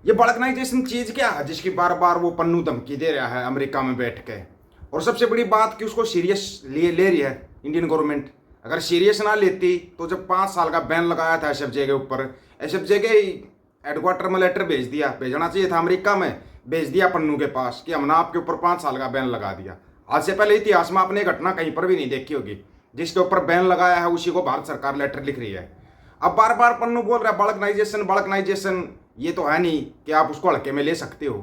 ये बल्कनाइजेशन चीज क्या है जिसकी बार बार वो पन्नू धमकी दे रहा है अमेरिका में बैठ के। और सबसे बड़ी बात कि उसको सीरियस ले रही है इंडियन गवर्नमेंट। अगर सीरियस ना लेती तो जब 5 साल का बैन लगाया था एसएफजे के ऊपर, एसएफजे के हेडक्वार्टर में लेटर भेजना चाहिए था अमेरिका में, भेज दिया पन्नू के पास कि हमने आपके ऊपर 5 साल का बैन लगा दिया। आज से पहले इतिहास में आपने घटना कहीं पर भी नहीं देखी होगी जिसके ऊपर बैन लगाया है उसी को भारत सरकार लेटर लिख रही है। अब बार बार पन्नू बोल रहा है बल्कनाइजेशन बल्कनाइजेशन। ये तो है नहीं कि आप उसको हल्के में ले सकते हो,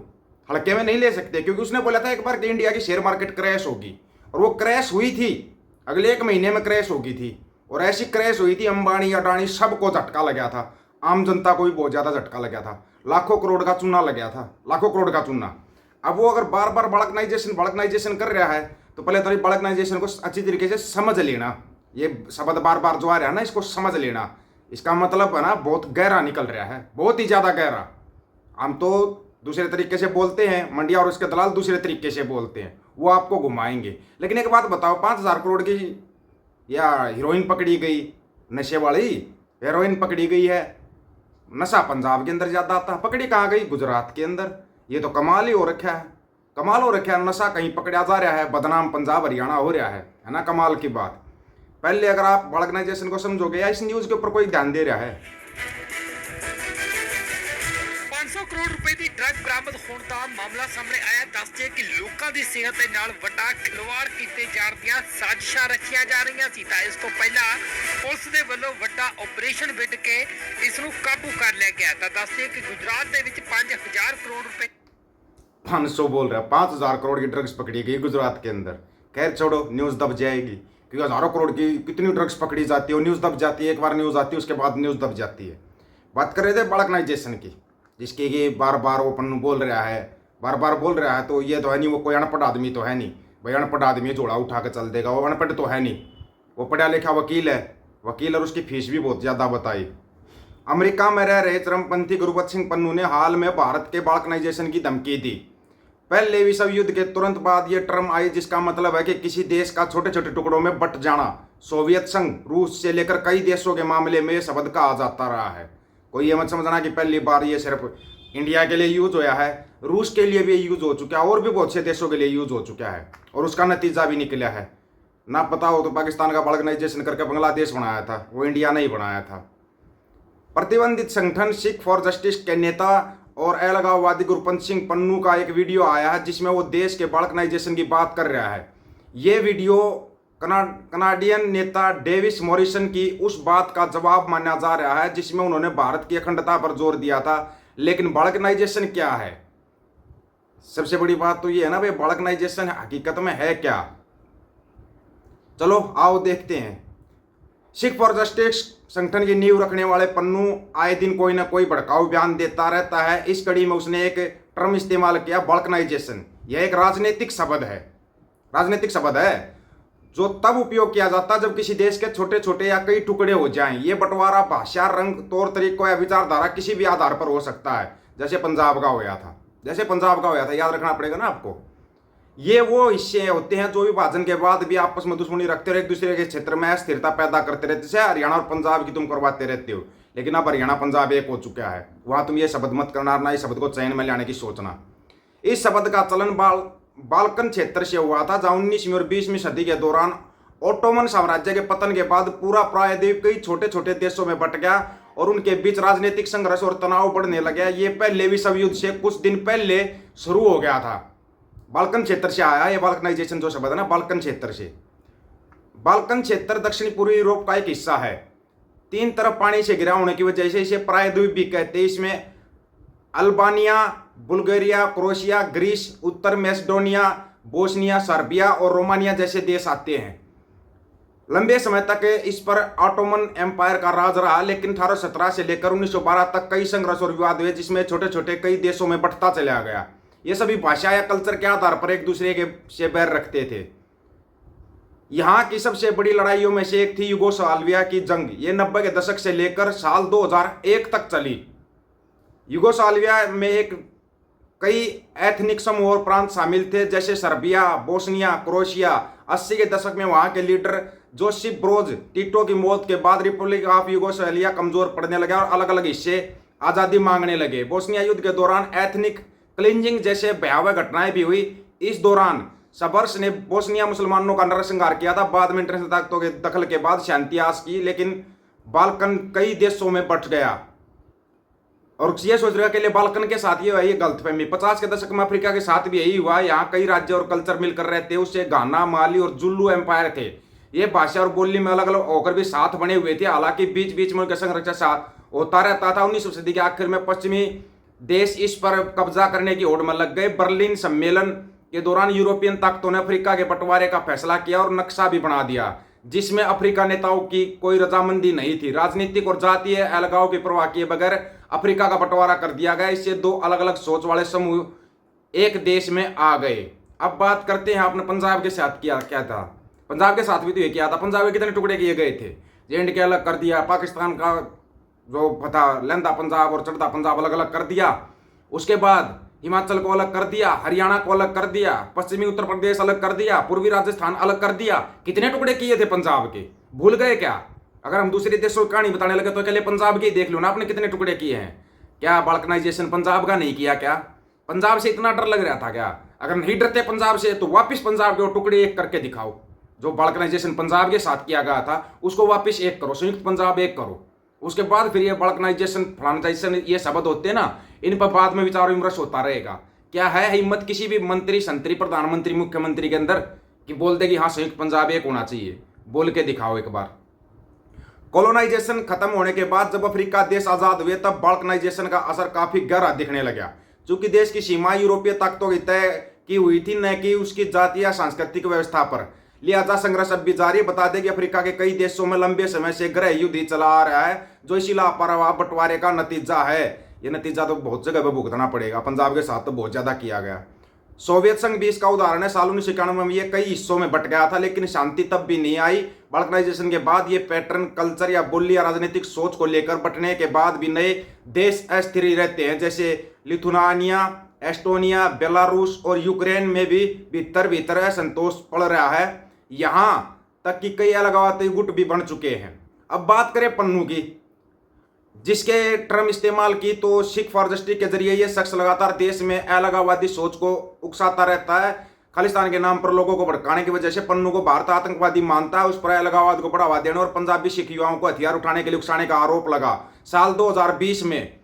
हल्के में नहीं ले सकते, क्योंकि उसने बोला था एक बार कि इंडिया की शेयर मार्केट क्रैश होगी, और वो क्रैश हुई थी, अगले 1 महीने में क्रैश होगी थी। और ऐसी क्रैश हुई थी अंबानी अडानी सबको झटका लगा था, आम जनता को भी बहुत ज्यादा झटका लगा था, लाखों करोड़ का चूना लग गया था, लाखों करोड़ का चूना। अब वो अगर बार बार बल्कनाइजेशन कर रहा है तो पहले तो बल्कनाइजेशन को अच्छी तरीके से समझ लेना। ये शब्द बार बार जो आ रहा है ना, इसको समझ लेना। इसका मतलब है ना बहुत गहरा निकल रहा है, बहुत ही ज्यादा गहरा। हम तो दूसरे तरीके से बोलते हैं, मंडिया और उसके दलाल दूसरे तरीके से बोलते हैं, वो आपको घुमाएंगे। लेकिन एक बात बताओ, 5,000 करोड़ की या हीरोइन पकड़ी गई, नशे वाली हेरोइन पकड़ी गई है। नशा पंजाब के अंदर ज्यादा आता है, पकड़ी कहाँ गई? गुजरात के अंदर। ये तो कमाल ही हो रखा है, कमाल हो रखा है। नशा कहीं पकड़ा जा रहा है, बदनाम पंजाब हरियाणा हो रहा है ना? कमाल की बात। पहले अगर आप ऑर्गेनाइजेशन को समझोगे या इस न्यूज के ऊपर कोई ध्यान दे रहा है। 500 ਕਰੋੜ ਰੁਪਏ ਦੀ ਡਰੱਗ ਬਰਾਮਦ ਹੋਣ ਦਾ ਮਾਮਲਾ ਸਾਹਮਣੇ ਆਇਆ। ਦੱਸਦੇ ਕਿ ਲੋਕਾਂ ਦੀ ਸਿਹਤ ਦੇ ਨਾਲ ਵੱਡਾ ਖਿਲਵਾੜ ਕੀਤੇ ਜਾਣ ਦੀਆਂ ਸਾਜ਼ਿਸ਼ਾਂ ਰੱਖੀਆਂ ਜਾ ਰਹੀਆਂ ਸੀ। ਤਾਂ ਇਸ ਤੋਂ ਪਹਿਲਾਂ ਪੁਲਿਸ ਦੇ ਵੱਲੋਂ ਵੱਡਾ ਆਪਰੇਸ਼ਨ ਵਿੱਢ ਕੇ ਇਸ ਨੂੰ ਕਾਬੂ ਕਰ ਲਿਆ ਗਿਆ। ਤਾਂ ਦੱਸਦੇ ਕਿ ਗੁਜਰਾਤ ਦੇ ਵਿੱਚ 5000 ਕਰੋੜ रुपए 500 बोल रहा है, 5,000 करोड़ की ड्रग्स पकड़ी गई गुजरात के अंदर। खैर छोड़ो, न्यूज दब जाएगी, क्योंकि हजारों करोड़ की कितनी ड्रग्स पकड़ी जाती है, न्यूज दब जाती है। एक बार न्यूज आती है उसके बाद न्यूज दब जाती है। बात कर रहे थे बल्कनाइजेशन की, जिसके ये बार बार वो पन्नू बोल रहा है, बार बार बोल रहा है। तो ये तो है नहीं, वो कोई अनपढ़ आदमी तो है नहीं भाई। अनपढ़ आदमी झोला उठा के चल देगा, वो अनपढ़ तो है नहीं, वो पढ़ा लिखा वकील है, वकील, और उसकी फीस भी बहुत ज्यादा बताई। अमेरिका में रह रहे चरमपंथी गुरबख्श सिंह पन्नू ने हाल में भारत के बल्कनाइजेशन की धमकी दी। पहले विश्व युद्ध के तुरंत बाद यह टर्म आई, जिसका मतलब है कि किसी देश का छोटे छोटे टुकड़ों में बट जाना। सोवियत संघ, रूस से लेकर कई देशों के मामले में यह शब्द कहा जाता रहा है। कोई ये मत समझना कि पहली बार ये सिर्फ इंडिया के लिए यूज होया है, रूस के लिए भी यूज हो चुका है, और भी बहुत से देशों के लिए यूज हो चुका है, और उसका नतीजा भी निकला है। ना पता हो तो पाकिस्तान का बल्कनाइजेशन करके बांग्लादेश बनाया था, वो इंडिया नहीं बनाया था। प्रतिबंधित संगठन सिख फॉर जस्टिस के नेता और अलगाववादी गुरबख्श सिंह पन्नू का एक वीडियो आया है जिसमें वो देश के बल्कनाइजेशन की बात कर रहा है। ये वीडियो कनाडियन नेता डेविस मॉरिसन की उस बात का जवाब माना जा रहा है जिसमें उन्होंने भारत की अखंडता पर जोर दिया था। लेकिन बल्कनाइजेशन क्या है? सबसे बड़ी बात तो ये है ना भाई, बल्कनाइजेशन हकीकत में है क्या? चलो आओ देखते हैं। सिख फॉर जस्टिस संगठन की नींव रखने वाले पन्नू आए दिन कोई ना कोई भड़काऊ बयान देता रहता है। इस कड़ी में उसने एक टर्म इस्तेमाल किया, बल्कनाइजेशन। यह एक राजनीतिक शब्द है, राजनीतिक शब्द है जो तब उपयोग किया जाता जब किसी देश के छोटे छोटे या कई टुकड़े हो जाएं। ये बंटवारा भाषा, रंग, तौर तरीकों या विचारधारा किसी भी आधार पर हो सकता है। जैसे पंजाब का होया था, जैसे पंजाब का होया था, याद रखना पड़ेगा ना आपको। ये वो हिस्से होते हैं जो विभाजन के बाद भी आपस में दुश्मनी रखते और एक दूसरे के क्षेत्र में अस्थिरता पैदा करते रहते। जैसे हरियाणा और पंजाब की तुम करवाते रहते हो, लेकिन अब हरियाणा पंजाब एक हो चुका है। वहां तुम ये शब्द मत करना, ना इस शब्द को चयन में लाने की सोचना। इस शब्द का चलन बाल्कन क्षेत्र से हुआ था, जहां 19वीं और 20वीं सदी के दौरान ओटोमन साम्राज्य के पतन के बाद पूरा प्रायद्वीप कई छोटे छोटे देशों में बट गया और उनके बीच राजनीतिक संघर्ष और तनाव बढ़ने लगे। ये पहले विश्व युद्ध से कुछ दिन पहले शुरू हो गया था। बाल्कन क्षेत्र से आया ये बल्कनाइजेशन जो शब्द है ना, बाल्कन क्षेत्र से। बाल्कन क्षेत्र दक्षिण पूर्वी यूरोप का एक हिस्सा है। 3 तरफ पानी से घिरा होने की वजह से इसे प्रायद्वीप भी कहते हैं। इसमें अल्बानिया, बुल्गारिया, क्रोएशिया, ग्रीस, उत्तर मैसेडोनिया, बोस्निया, सर्बिया और रोमानिया जैसे देश आते हैं। लंबे समय तक इस पर ऑटोमन एम्पायर का राज रहा, लेकिन 1817 से लेकर 1912 तक कई संघर्ष और विवाद हुए, जिसमें छोटे छोटे कई देशों में बढ़ता चला गया। ये सभी भाषा या कल्चर के आधार पर एक दूसरे के से बैर रखते थे। यहाँ की सबसे बड़ी लड़ाइयों में से एक थी युगोस्लाविया की जंग। ये 90 के दशक से लेकर साल 2001 तक चली। युगोस्लाविया में एक कई एथनिक समूह और प्रांत शामिल थे, जैसे सर्बिया, बोस्निया, क्रोएशिया। 80 के दशक में वहां के लीडर जोसिप ब्रोज टिटो की मौत के बाद रिपब्लिक ऑफ युगोस्लाविया कमजोर पड़ने लगा और अलग अलग हिस्से आज़ादी मांगने लगे। बोस्निया युद्ध के दौरान एथनिक क्लिंजिंग जैसे भयावह घटनाएं भी हुई। इस दौरान सर्बर्स ने बोस्निया मुसलमानों का नरसंहार किया था। बाद में इंटरनेशनल ताकतों के दखल के बाद शांति आस की, लेकिन बाल्कन कई देशों में बंट गया। और ये सोच रहे अकेले बाल्कन के साथ ये हुआ, ये गलतफहमी। 50 के दशक में अफ्रीका के साथ भी यही हुआ। यहाँ कई राज्य और कल्चर मिलकर रहते थे। उससे घाना, माली और जुल्लू एम्पायर थे। ये भाषा और बोली में अलग अलग होकर भी साथ बने हुए थे। हालांकि बीच बीच में उनका संरक्षण साथ होता रहता था। 19वीं सदी के आखिर में पश्चिमी देश इस पर कब्जा करने की होड़ में लग गए। बर्लिन सम्मेलन के दौरान यूरोपियन ताकतों ने अफ्रीका के बंटवारे का फैसला किया और नक्शा भी बना दिया, जिसमें अफ्रीका नेताओं की कोई रजामंदी नहीं थी। राजनीतिक और जातीय अलगाव की परवाह किए बगैर अफ्रीका का बंटवारा कर दिया गया। इससे दो अलग अलग सोच वाले समूह एक देश में आ गए। अब बात करते हैं आपने पंजाब के साथ क्या क्या था। पंजाब के साथ भी तो ये किया था। पंजाब के कितने टुकड़े किए गए थे। जे के अलग कर दिया, पाकिस्तान का जो था लहंदा पंजाब और चढ़ता पंजाब अलग अलग कर दिया। उसके बाद हिमाचल को अलग कर दिया, हरियाणा को अलग कर दिया, पश्चिमी उत्तर प्रदेश अलग कर दिया, पूर्वी राजस्थान अलग कर दिया। कितने टुकड़े किए थे पंजाब के, भूल गए क्या? अगर हम दूसरे देशों की कहानी बताने लगे तो अकेले पंजाब के देख लो ना, आपने कितने टुकड़े किए हैं। क्या बाल्कनाइजेशन पंजाब का नहीं किया क्या? पंजाब से इतना डर लग रहा था क्या? अगर नहीं डरते पंजाब से तो वापिस पंजाब के टुकड़े एक करके दिखाओ। जो बाल्कनाइजेशन पंजाब के साथ किया गया था उसको वापिस एक करो, संयुक्त पंजाब एक करो। उसके बाद फिर ये बाल्कनाइजेशन फ्रांचाइजेशन ये शब्द होते हैं ना, इन पर बाद में विचार विमर्श होता रहेगा। क्या है हिम्मत किसी भी मंत्री, संतरी, प्रधानमंत्री, मुख्यमंत्री के अंदर कि बोल दे कि हाँ संयुक्त पंजाब एक होना चाहिए? बोल के दिखाओ एक बार। कॉलोनाइजेशन खत्म होने के बाद जब अफ्रीका देश आजाद हुए तब बाल्कनाइजेशन का असर काफी गहरा दिखने लगा। चूंकि देश की सीमा यूरोपीय ताकतों की तय की हुई थी, न कि उसकी जातीय या सांस्कृतिक व्यवस्था पर। लिहाजा संघर्ष अब भी जारी। बता दें कि अफ्रीका के कई देशों में लंबे समय से गृह युद्ध ही चला आ रहा है, जो इसी लापरवाह बंटवारे का नतीजा है। यह नतीजा तो बहुत जगह पर भुगतना पड़ेगा। पंजाब के साथ तो बहुत ज्यादा किया गया। सोवियत संघ भी इसका उदाहरण है। साल 1991 में ये कई हिस्सों में बंट गया था, लेकिन शांति तब भी नहीं आई। बाल्कनाइजेशन के बाद ये पैटर्न कल्चर या बोली या राजनीतिक सोच को लेकर बंटने के बाद भी नए देश अस्थिर रहते हैं, जैसे लिथुआनिया, एस्टोनिया, बेलारूस और यूक्रेन में भी भीतर भीतर असंतोष पड़ रहा है। यहां तक कि कई अलगाववादी गुट भी बन चुके हैं। अब बात करें पन्नू की, जिसके टर्म इस्तेमाल की तो सिख फॉर जस्टिस के जरिए ये शख्स लगातार देश में अलगाववादी सोच को उकसाता रहता है। खालिस्तान के नाम पर लोगों को भड़काने की वजह से पन्नू को भारत आतंकवादी मानता है। उस पर अलगाववाद को बढ़ावा देने और पंजाबी सिख युवाओं को हथियार उठाने के लिए उकसाने का आरोप लगा। साल 2020 में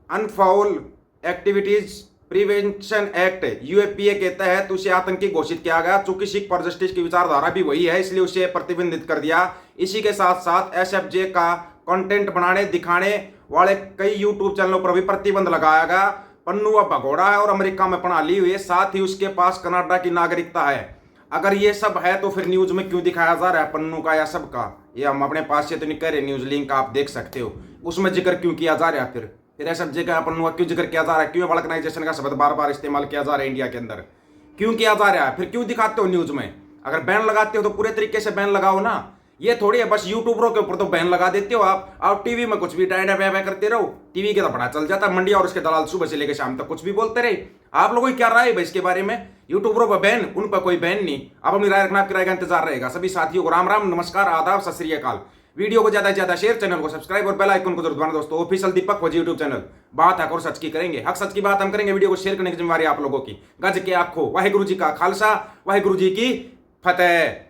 अनफाउल एक्टिविटीज प्रिवेंशन एक्ट यूएपीए के तहत उसे आतंकी घोषित किया गया। चूंकि सिख फॉर जस्टिस की विचारधारा भी वही है, इसलिए उसे प्रतिबंधित कर दिया। इसी के साथ साथ एसएफजे का कंटेंट बनाने दिखाने वाले कई यूट्यूब चैनलों पर भी प्रतिबंध लगाया गया। पन्नू अब भगोड़ा है और अमेरिका में पढ़ा ली हुई है, साथ ही उसके पास कनाडा की नागरिकता है। अगर ये सब है तो फिर न्यूज में क्यों दिखाया जा रहा है पन्नू का या सबका? ये हम अपने पास से तो नहीं कह रहे, न्यूज लिंक आप देख सकते हो। उसमें जिक्र क्यों किया जा रहा है? फिर ऐसा जगह पन्नू का क्यों जिक्र किया जा रहा है? क्यों बाल्कनाइजेशन का शब्द बार बार इस्तेमाल किया जा रहा है इंडिया के अंदर? क्यों किया जा रहा है? फिर क्यों दिखाते हो न्यूज में? अगर बैन लगाते हो तो पूरे तरीके से बैन लगाओ ना। ये थोड़ी है बस यूट्यूबरों के ऊपर तो बैन लगा देते हो आप टीवी में कुछ भी डायना व्या करते रहो। टीवी के तो पता चल जाता, मंडिया और उसके दलाल सुबह से लेकर शाम तक कुछ भी बोलते रहे। आप लोगों की क्या राय है भाई इसके बारे में? यूट्यूबरों पर बैन, उन पर कोई बैन नहीं। आप अपनी राय रखना, आपकी राय का इंतजार रहेगा। सभी साथियों को राम राम, नमस्कार, आदाब, सत श्री अकाल। वीडियो को ज्यादा से ज्यादा शेयर, चैनल को सब्सक्राइब और बेल आइकन को जरूर दबाना दोस्तों। ऑफिशियल दीपक फौजी यूट्यूब चैनल, बात हक और सच की करेंगे। हक सच की बात हम करेंगे। वीडियो को शेयर करने की जिम्मेवारी आप लोगों की। गज के आखो, वाहिगुरु जी का खालसा, वाहिगुरु जी की फतेह।